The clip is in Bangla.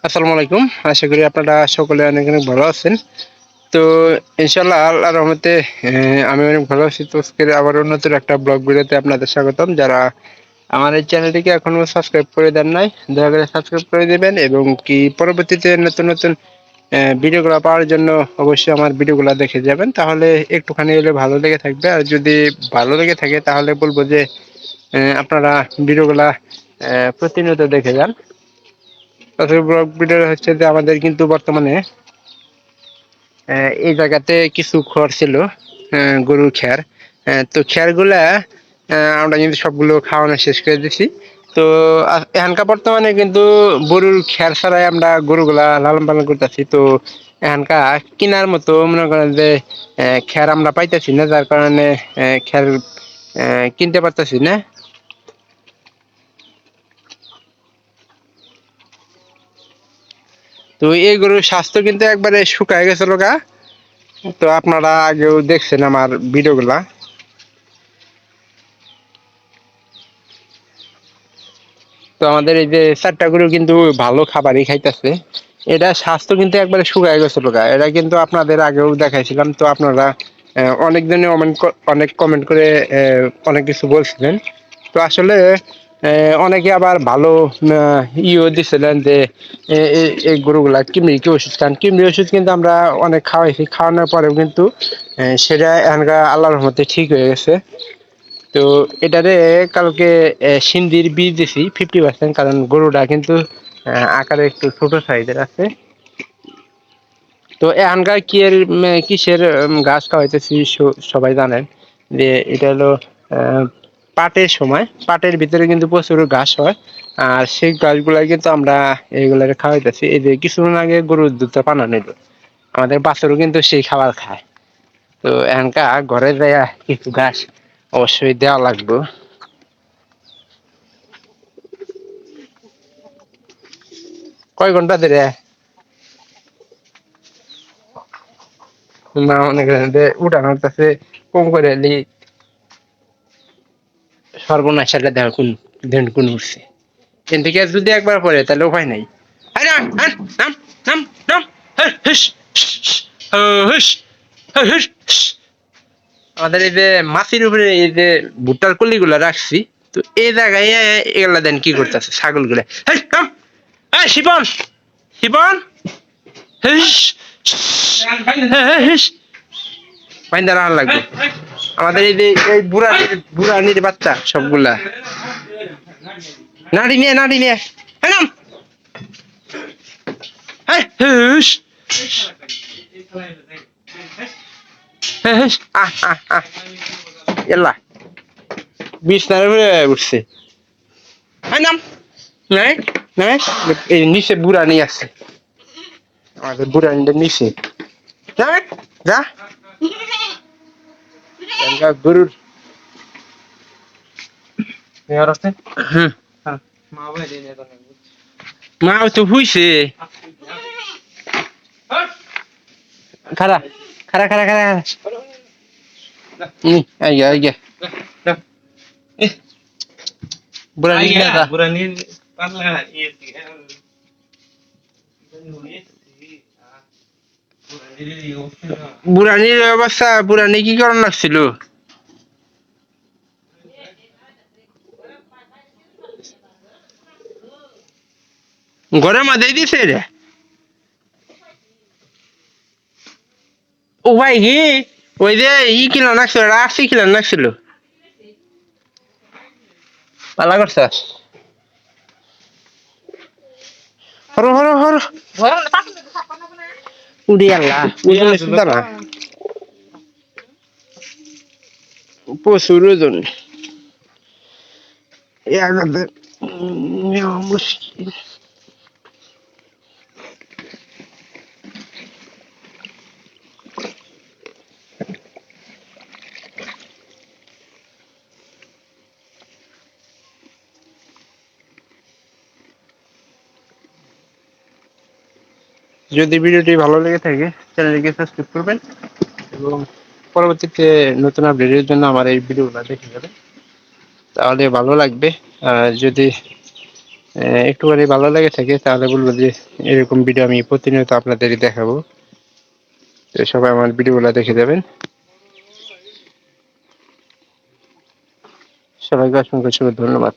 আসসালামু আলাইকুম। আশা করি আপনারা সকলে অনেক অনেক ভালো আছেন। তো ইনশাআল্লাহ আল্লাহর রহমতে আমি অনেক ভালো আছি। তো আজকে আবারও নতুন একটা ব্লগ ভিডিওতে আপনাদের স্বাগতম। যারা আমার এই চ্যানেলটিকে এখনো সাবস্ক্রাইব করে দেন নাই, দয়া করে সাবস্ক্রাইব করে দিবেন এবং কি পরবর্তীতে নতুন নতুন ভিডিওগুলো পাওয়ার জন্য অবশ্যই আমার ভিডিওগুলো দেখে যাবেন। তাহলে একটুখানি হলে ভালো লেগে থাকবে। আর যদি ভালো লেগে থাকে তাহলে বলবো যে আপনারা ভিডিওগুলা প্রতিনিয়ত দেখে যান। তাছাড়া ব্লগ ভিডিও হচ্ছে যে আমাদের কিন্তু বর্তমানে এই জায়গাতে কিছু খড় ছিল, গরুর খ্যার। তো খ্যারগুলা আমরা কিন্তু সবগুলো খাওয়ানো শেষ করে দিছি। তো এখানকার বর্তমানে কিন্তু গরুর খ্যার ছাড়াই আমরা গরুগুলা লালন পালন করতেছি। তো এখানকার কেনার মতো মনে করেন যে খ্যার আমরা পাইতেছি না, যার কারণে খ্যার কিনতে পারতেছি না। তো এই গরুর স্বাস্থ্য কিন্তু একবারে শুকায় গেছিল গা। তো আপনারা আগেও দেখছেন আমার ভিডিওগুলা। তো আমাদের এই যে চারটা গরু কিন্তু ভালো খাবারই খাইতেছে। এটা স্বাস্থ্য কিন্তু একবারে শুকায় গেছিল গা। এটা কিন্তু আপনাদের আগেও দেখাইছিলাম। তো আপনারা অনেক দিনে অনেক কমেন্ট করে অনেক কিছু বলছিলেন। তো আসলে অনেকে আবার ভালো ইও দিছিলেন যে এই গরুগুলা কি ওষুধ খান। কিমরি ওষুধ কিন্তু আমরা অনেক খাওয়াইছি, খাওয়ানোর পরেও কিন্তু সেটা এখানকার আল্লাহর রহমতে ঠিক হয়ে গেছে। তো এটারে কালকে সিন্ধির বীজ দিছি 50%, কারণ গরুটা কিন্তু আকারে একটু ছোট সাইজের আছে। তো এখানকার কিসের ঘাস খাওয়াইতেছি সবাই জানেন যে এটা হলো পাটের সময়। পাটের ভিতরে কিন্তু প্রচুর ঘাস হয়, আর সেই ঘাসগুলাই কিন্তু আমরা এইগুলারে খাওয়াইতেছি। এই যে কিছুদিন আগে গরুর দুধটা পানা নিল, আমাদের বাছুরও কিন্তু সেই খাবার খায়। তো এখানকার ঘরে যায় কিছু ঘাস অবশ্যই দেওয়া লাগবে। কয় ঘন্টা ধরে না মনে করেন যে উঠানোর কাছে কম করে এলি সর্বনাশ একটা দেখ কোন দেন কোন উঠছে। কিন্তু কি যদি একবার পরে তাহলে উপায় নাই। আরে নাম নাম নাম নাম নাম হিস হিস হিস। আমাদের এই যে মাটির উপরে এই যে ভুট্টার কলিগুলা রাখছি, তো এই জায়গায় এগুলা দেন কি করতেছে ছাগল গুলা। শিবন শিবন হিস হিস বাইন্দা রাখার লাগবে। আমাদের এই যে এই বুড়ানির বাচ্চা সবগুলা নাড়ি নিয়ে নাম হুস হুস আহ আহ আহ এলা বিছনার উপরে উঠছে। নাম নাই নাই, এই নিচে বুড়ানি আছে, আমাদের বুড়ানিটা নিচে। যা যা গরুর হুম মা তো হুইছে। খারা খারা খারা খারা আইয়া আইয়া বুড়ানি যা বুড়ানির অবস্থা। বুড়ানি কি কারণ লাগছিল? ঘরের মধ্যেই দিছে রে। ও ভাই কি ওই যে কিলো লাগছিল, আশি কিলো লাগছিল। পালা করছাস হরো হরো হরো উড়ি আল্লাহ ওজনে শুধু না, প্রচুর ওজন। মুশকিল। যদি ভিডিওটি ভালো লেগে থাকে চ্যানেলটিকে সাবস্ক্রাইব করবেন এবং পরবর্তীতে নতুন আপডেটের জন্য আমার এই ভিডিওগুলো দেখে যাবেন, তাহলে ভালো লাগবে। আর যদি একটুখানি ভালো লেগে থাকে তাহলে বলবো যে এরকম ভিডিও আমি প্রতিনিয়ত আপনাদেরই দেখাবো। তো সবাই আমার ভিডিওগুলো দেখে যাবেন। সবাইকে অসংখ্য ধন্যবাদ।